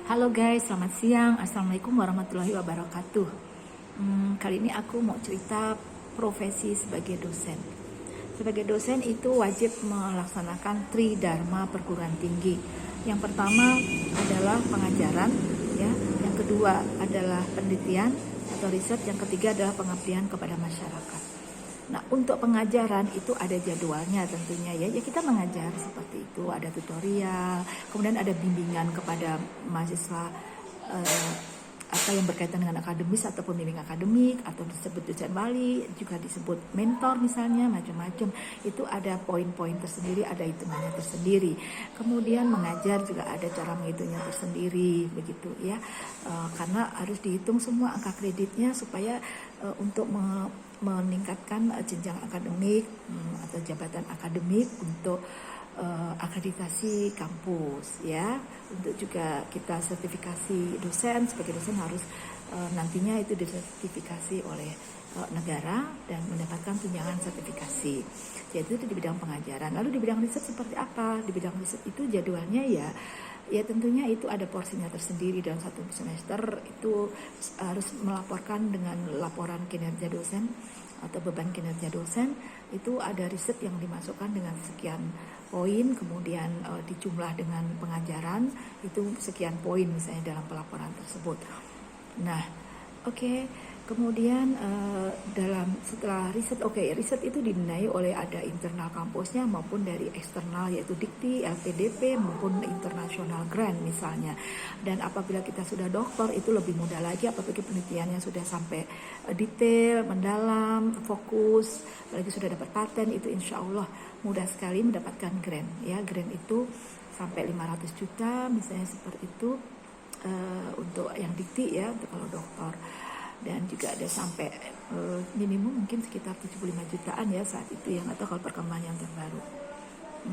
Halo guys, selamat siang. Assalamualaikum warahmatullahi wabarakatuh. Kali ini aku mau cerita profesi sebagai dosen. Sebagai dosen itu wajib melaksanakan tridharma perguruan tinggi. Yang pertama adalah pengajaran, ya. Yang kedua adalah penelitian atau riset. Yang ketiga adalah pengabdian kepada masyarakat. Nah, untuk pengajaran itu ada jadwalnya tentunya ya. Ya kita mengajar seperti itu, ada tutorial, kemudian ada bimbingan kepada mahasiswa apa yang berkaitan dengan akademis atau pembimbing akademik atau disebut dosen wali, juga disebut mentor misalnya, macam-macam. Itu ada poin-poin tersendiri, ada hitungannya tersendiri. Kemudian mengajar juga ada cara menghitungnya tersendiri begitu ya. Karena harus dihitung semua angka kreditnya supaya untuk meningkatkan jenjang akademik atau jabatan akademik untuk akreditasi kampus ya. Untuk juga kita sertifikasi dosen, sebagai dosen harus nantinya itu disertifikasi oleh negara dan mendapatkan tunjangan sertifikasi. Jadi itu di bidang pengajaran. Lalu di bidang riset seperti apa? Di bidang riset itu jadwalnya ya tentunya itu ada porsinya tersendiri. Dalam satu semester itu harus melaporkan dengan laporan kinerja dosen atau beban kinerja dosen. Itu ada riset yang dimasukkan dengan sekian poin, kemudian dijumlah dengan pengajaran itu sekian poin misalnya dalam pelaporan tersebut. Nah, oke. Kemudian setelah riset, riset itu dinilai oleh ada internal kampusnya maupun dari eksternal, yaitu Dikti, LPDP maupun international grant misalnya. Dan apabila kita sudah doktor itu lebih mudah lagi, apabila penelitiannya sudah sampai detail, mendalam, fokus, apalagi sudah dapat paten, itu insya Allah mudah sekali mendapatkan grant. Ya, grant itu sampai 500 juta misalnya seperti itu untuk yang Dikti ya, untuk kalau doktor. Dan juga ada sampai minimum mungkin sekitar 75 jutaan ya saat itu yang, atau kalau perkembangan yang terbaru.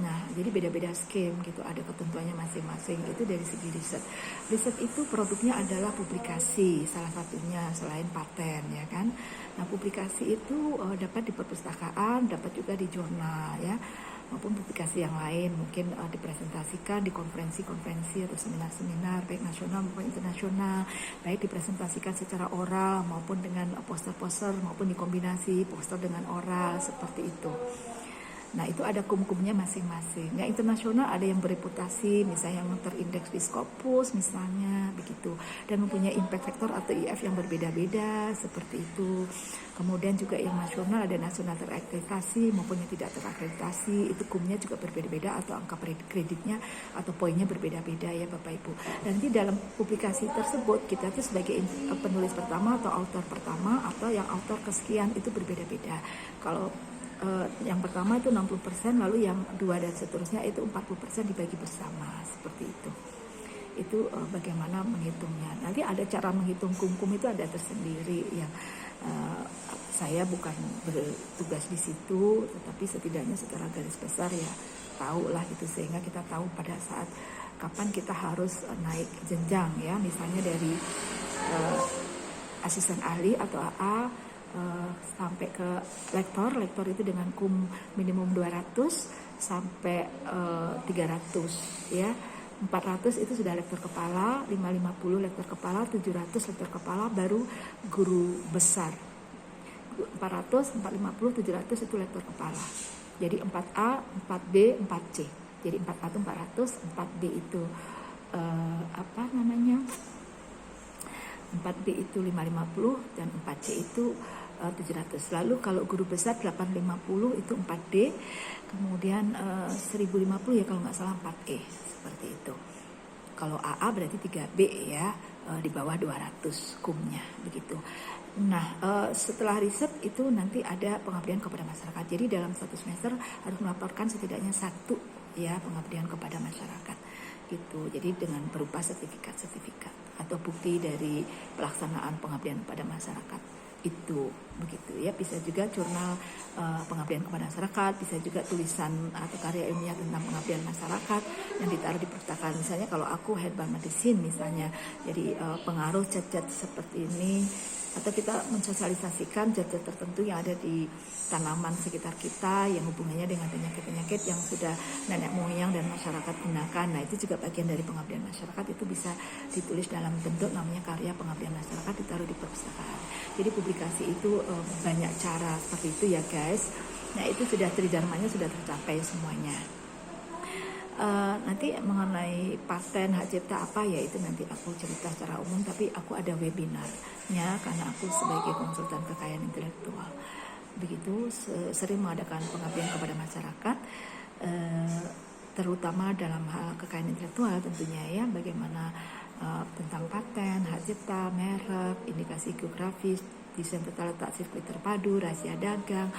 Nah, jadi beda-beda scheme gitu, ada ketentuannya masing-masing. Itu dari segi riset. Riset itu produknya adalah publikasi, salah satunya selain paten ya kan. Nah, publikasi itu dapat di perpustakaan, dapat juga di jurnal ya, maupun publikasi yang lain, mungkin dipresentasikan di konferensi-konferensi atau seminar-seminar baik nasional maupun internasional, baik dipresentasikan secara oral maupun dengan poster-poster maupun dikombinasi poster dengan oral seperti itu. Nah, itu ada kum-kumnya masing-masing. Yang internasional ada yang bereputasi, misalnya yang terindeks di Scopus misalnya begitu, dan mempunyai impact factor atau IF yang berbeda-beda seperti itu. Kemudian juga yang nasional ada nasional terakreditasi maupun yang tidak terakreditasi, itu kumnya juga berbeda-beda atau angka kreditnya atau poinnya berbeda-beda ya Bapak Ibu. Dan di dalam publikasi tersebut kita tuh sebagai penulis pertama atau author pertama atau yang author kesekian itu berbeda-beda. Kalau yang pertama itu 60%, lalu yang 2 dan seterusnya itu 40% dibagi bersama seperti itu. Itu bagaimana menghitungnya. Nanti ada cara menghitung kum-kum itu ada tersendiri yang saya bukan bertugas di situ, tetapi setidaknya secara garis besar ya tahu lah gitu, sehingga kita tahu pada saat kapan kita harus naik jenjang ya, misalnya dari asisten ahli atau AA sampai ke lektor itu dengan kum minimum 200 sampai 300 ya. 400 itu sudah lektor kepala, 550 lektor kepala, 700 lektor kepala, baru guru besar. 400, 450, 700 itu lektor kepala. Jadi 4A, 4B, 4C. Jadi 4A itu 400, 4B itu 4B itu 550 dan 4C itu 700. Lalu kalau guru besar 850 itu 4D, kemudian 1050 ya kalau nggak salah 4E seperti itu. Kalau AA berarti 3B ya, di bawah 200 kumnya begitu. Nah, setelah riset itu nanti ada pengabdian kepada masyarakat. Jadi dalam satu semester harus melaporkan setidaknya satu ya pengabdian kepada masyarakat gitu. Jadi dengan berupa sertifikat atau bukti dari pelaksanaan pengabdian kepada masyarakat itu begitu ya. Bisa juga jurnal pengabdian kepada masyarakat, bisa juga tulisan atau karya ilmiah tentang pengabdian masyarakat yang ditaruh di perpustakaan. Misalnya kalau aku herbal medicine misalnya, jadi pengaruh cat-cat seperti ini atau kita mensosialisasikan zat-zat tertentu yang ada di tanaman sekitar kita yang hubungannya dengan penyakit-penyakit yang sudah nenek moyang dan masyarakat gunakan. Nah, itu juga bagian dari pengabdian masyarakat, itu bisa ditulis dalam bentuk namanya karya pengabdian masyarakat, ditaruh di perpustakaan. Jadi publikasi itu banyak cara seperti itu ya guys. Nah, itu sudah tridharmanya sudah tercapai semuanya. Nanti mengenai paten hak cipta apa ya, itu nanti aku cerita secara umum, tapi aku ada webinarnya karena aku sebagai konsultan kekayaan intelektual begitu sering mengadakan pengabdian kepada masyarakat, terutama dalam hal kekayaan intelektual tentunya ya, bagaimana tentang paten, hak cipta, merek, indikasi geografis, desain tata letak sirkuit terpadu, rahasia dagang,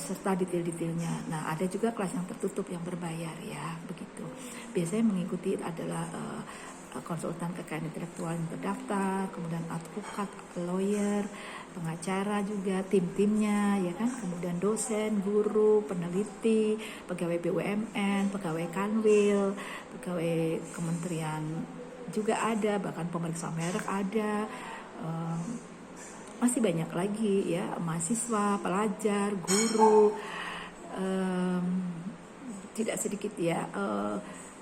serta detail-detailnya. Nah, ada juga kelas yang tertutup yang berbayar ya, begitu. Biasanya mengikuti adalah konsultan kekayaan intelektual yang terdaftar, kemudian advokat, lawyer, pengacara juga, tim-timnya ya kan, kemudian dosen, guru, peneliti, pegawai BUMN, pegawai Kanwil, pegawai kementerian juga ada, bahkan pemeriksa merek ada, masih banyak lagi ya, mahasiswa, pelajar, guru, tidak sedikit ya,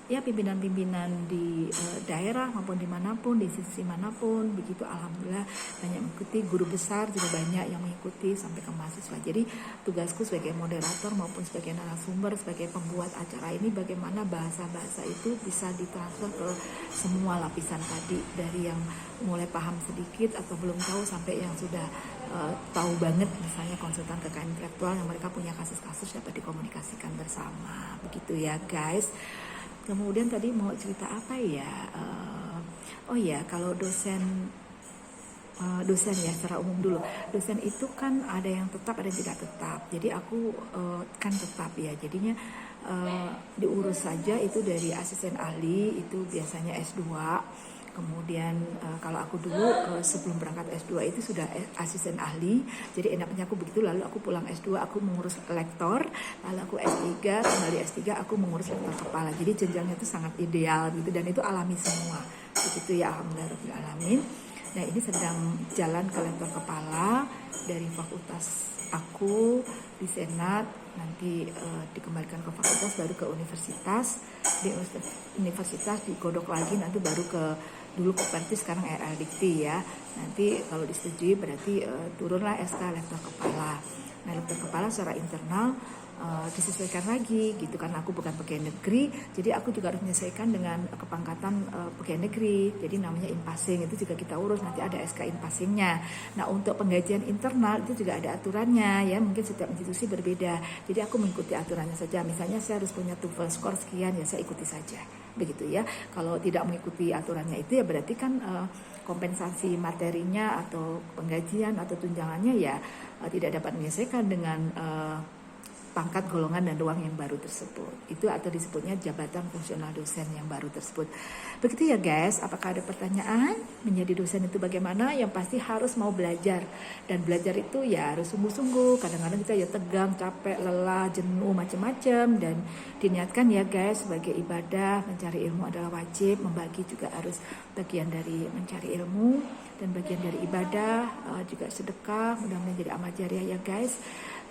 ya pimpinan-pimpinan di daerah maupun dimanapun, di sisi manapun begitu. Alhamdulillah banyak mengikuti, guru besar juga banyak yang mengikuti sampai ke mahasiswa. Jadi tugasku sebagai moderator maupun sebagai narasumber, sebagai pembuat acara ini, bagaimana bahasa-bahasa itu bisa ditransfer ke semua lapisan tadi, dari yang mulai paham sedikit atau belum tahu sampai yang sudah tahu banget, misalnya konsultan kekayaan intelektual yang mereka punya kasus-kasus dapat dikomunikasikan bersama begitu ya guys. Kemudian tadi mau cerita apa ya? Oh ya, kalau dosen ya secara umum dulu. Dosen itu kan ada yang tetap, ada yang tidak tetap. Jadi aku kan tetap ya. Jadinya diurus saja itu dari asisten ahli, itu biasanya S2. Kemudian kalau aku dulu sebelum berangkat S2 itu sudah asisten ahli, jadi enaknya aku begitu. Lalu aku pulang S2 aku mengurus lektor, lalu aku S3, kembali S3 aku mengurus lektor kepala. Jadi jenjangnya itu sangat ideal gitu, dan itu alami semua begitu ya, alhamdulillah. Nah, ini sedang jalan ke lektor kepala dari fakultas aku di Senat, nanti dikembalikan ke fakultas, baru ke universitas, di universitas digodok lagi, nanti baru ke, dulu Kopertis, sekarang RL Dikti ya. Nanti kalau disetujui berarti turunlah SK lektor kepala. Nah, lektor kepala secara internal disesuaikan lagi gitu, karena aku bukan pegawai negeri, jadi aku juga harus menyesuaikan dengan kepangkatan pegawai negeri. Jadi namanya impasing, itu juga kita urus, nanti ada SK impasingnya. Nah, untuk penggajian internal itu juga ada aturannya ya, mungkin setiap institusi berbeda. Jadi aku mengikuti aturannya saja. Misalnya saya harus punya TOEFL skor sekian, ya saya ikuti saja begitu ya. Kalau tidak mengikuti aturannya itu ya berarti kan kompensasi materinya atau penggajian atau tunjangannya ya tidak dapat menyelesaikan dengan pangkat, golongan, dan ruang yang baru tersebut. Itu atau disebutnya jabatan fungsional dosen yang baru tersebut. Begitu ya guys, apakah ada pertanyaan? Menjadi dosen itu bagaimana? Yang pasti harus mau belajar. Dan belajar itu ya harus sungguh-sungguh. Kadang-kadang kita ya tegang, capek, lelah, jenuh, macam-macam. Dan diniatkan ya guys, sebagai ibadah, mencari ilmu adalah wajib. Membagi juga harus bagian dari mencari ilmu. Dan bagian dari ibadah, juga sedekah. Mudah-mudahan jadi amal jariah ya guys.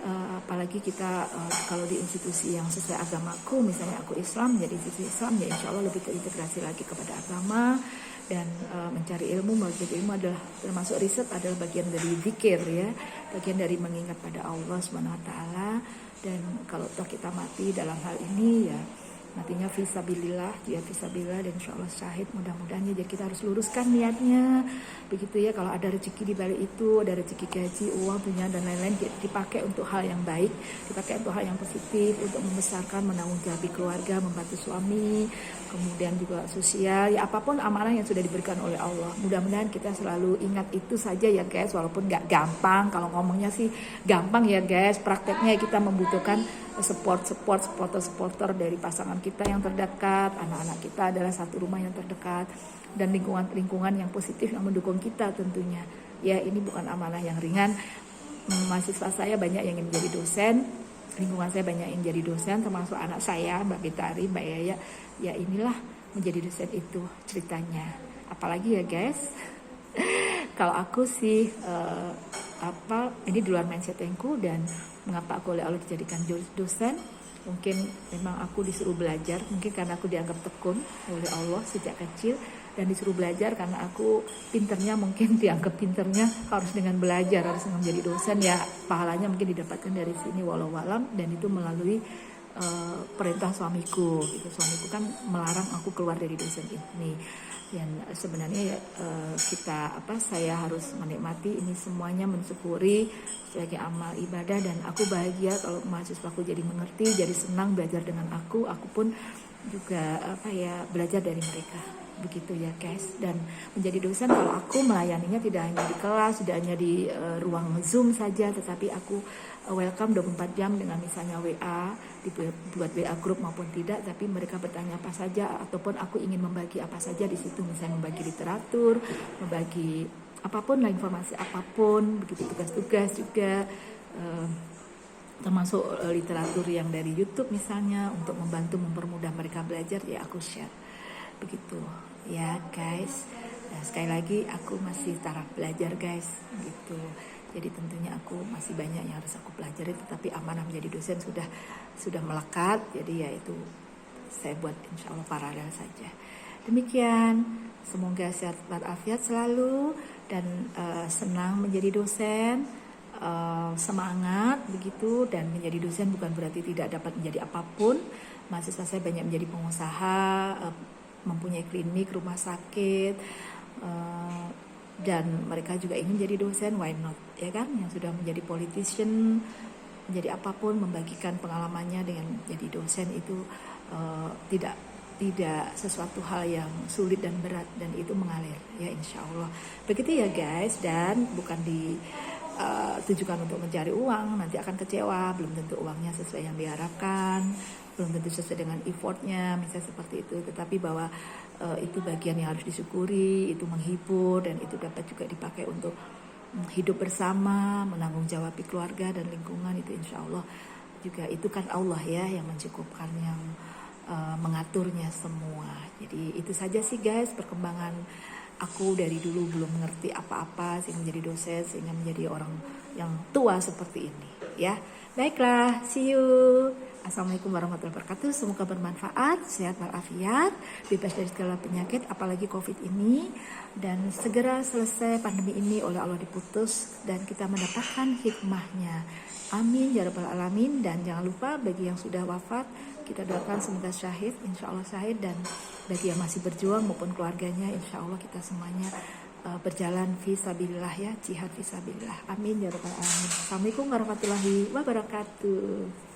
Apalagi kita kalau di institusi yang sesuai agamaku, misalnya aku Islam, jadi institusi Islam ya insya Allah lebih terintegrasi lagi kepada agama. Dan mencari ilmu, belajar ilmu adalah termasuk riset, adalah bagian dari zikir ya, bagian dari mengingat pada Allah Subhanahu Wa Taala. Dan kalau toh kita mati dalam hal ini ya matinya fisabilillah, dia fisabilillah, dan insya Allah syahid mudah-mudahan ya. Jadi kita harus luruskan niatnya begitu ya. Kalau ada rezeki di balik itu, ada rezeki gaji, uang, punya dan lain-lain, dipakai untuk hal yang baik, dipakai untuk hal yang positif, untuk membesarkan, menanggung jawab keluarga, membantu suami, kemudian juga sosial ya, apapun amanah yang sudah diberikan oleh Allah. Mudah-mudahan kita selalu ingat itu saja ya guys, walaupun gak gampang. Kalau ngomongnya sih gampang ya guys, prakteknya kita membutuhkan supporter dari pasangan kita yang terdekat, anak-anak kita adalah satu rumah yang terdekat, dan lingkungan yang positif yang mendukung kita tentunya. Ya, ini bukan amanah yang ringan. Mahasiswa saya banyak yang ingin menjadi dosen, lingkungan saya banyak yang jadi dosen, termasuk anak saya, Mbak Betari, Mbak Yaya. Ya inilah menjadi dosen itu ceritanya. Apalagi ya guys. Kalau aku sih ini di luar mindsetku, dan mengapa aku oleh Allah dijadikan dosen, mungkin memang aku disuruh belajar, mungkin karena aku dianggap tekun oleh Allah sejak kecil dan disuruh belajar karena aku pinternya, mungkin dianggap pinternya harus dengan belajar, harus menjadi dosen, ya pahalanya mungkin didapatkan dari sini walau alam. Dan itu melalui perintah suamiku gitu. Suamiku kan melarang aku keluar dari dosen ini, dan sebenarnya saya harus menikmati ini semuanya, mensyukuri sebagai amal ibadah, dan aku bahagia kalau mahasiswaku jadi mengerti, jadi senang belajar dengan aku pun juga belajar dari mereka, begitu ya guys. Dan menjadi dosen, kalau aku melayaninya tidak hanya di kelas, tidak hanya di ruang Zoom saja, tetapi aku welcome 24 jam dengan misalnya WA, dibuat WA grup maupun tidak, tapi mereka bertanya apa saja, ataupun aku ingin membagi apa saja di situ, misalnya membagi literatur, membagi apapun lah, informasi apapun, begitu tugas-tugas juga, termasuk literatur yang dari YouTube misalnya, untuk membantu mempermudah mereka belajar, ya aku share, begitu ya guys. Nah, sekali lagi aku masih taraf belajar guys, gitu. Jadi tentunya aku masih banyak yang harus aku pelajari, tetapi amanah menjadi dosen sudah melekat. Jadi ya itu saya buat insya Allah paralel saja. Demikian, semoga sehat walafiat selalu, dan senang menjadi dosen, semangat begitu. Dan menjadi dosen bukan berarti tidak dapat menjadi apapun. Mahasiswa saya banyak menjadi pengusaha, mempunyai klinik, rumah sakit, dan mereka juga ingin jadi dosen, why not, ya kan? Yang sudah menjadi politician, menjadi apapun, membagikan pengalamannya dengan jadi dosen itu tidak sesuatu hal yang sulit dan berat, dan itu mengalir ya insya Allah. Begitu ya guys, dan bukan ditujukan untuk mencari uang, nanti akan kecewa, belum tentu uangnya sesuai yang diharapkan, belum tentu sesuai dengan effortnya, misalnya seperti itu. Tetapi bahwa itu bagian yang harus disyukuri, itu menghibur, dan itu dapat juga dipakai untuk hidup bersama, menanggung jawab keluarga dan lingkungan, itu insya Allah juga, itu kan Allah ya yang mencukupkan, yang mengaturnya semua. Jadi itu saja sih guys perkembangan aku dari dulu belum mengerti apa-apa sehingga menjadi dosen, sehingga menjadi orang yang tua seperti ini ya. Baiklah, see you. Assalamualaikum warahmatullahi wabarakatuh. Semoga bermanfaat, sehat walafiat, bebas dari segala penyakit, apalagi COVID ini, dan segera selesai pandemi ini oleh Allah diputus, dan kita mendapatkan hikmahnya. Amin ya rabbal alamin. Dan jangan lupa bagi yang sudah wafat, kita doakan semoga syahid, insya Allah syahid, dan bagi yang masih berjuang maupun keluarganya, insya Allah kita semuanya berjalan fisabilillah ya, jihad fisabilillah. Amin ya rabbal alamin. Assalamualaikum warahmatullahi wabarakatuh.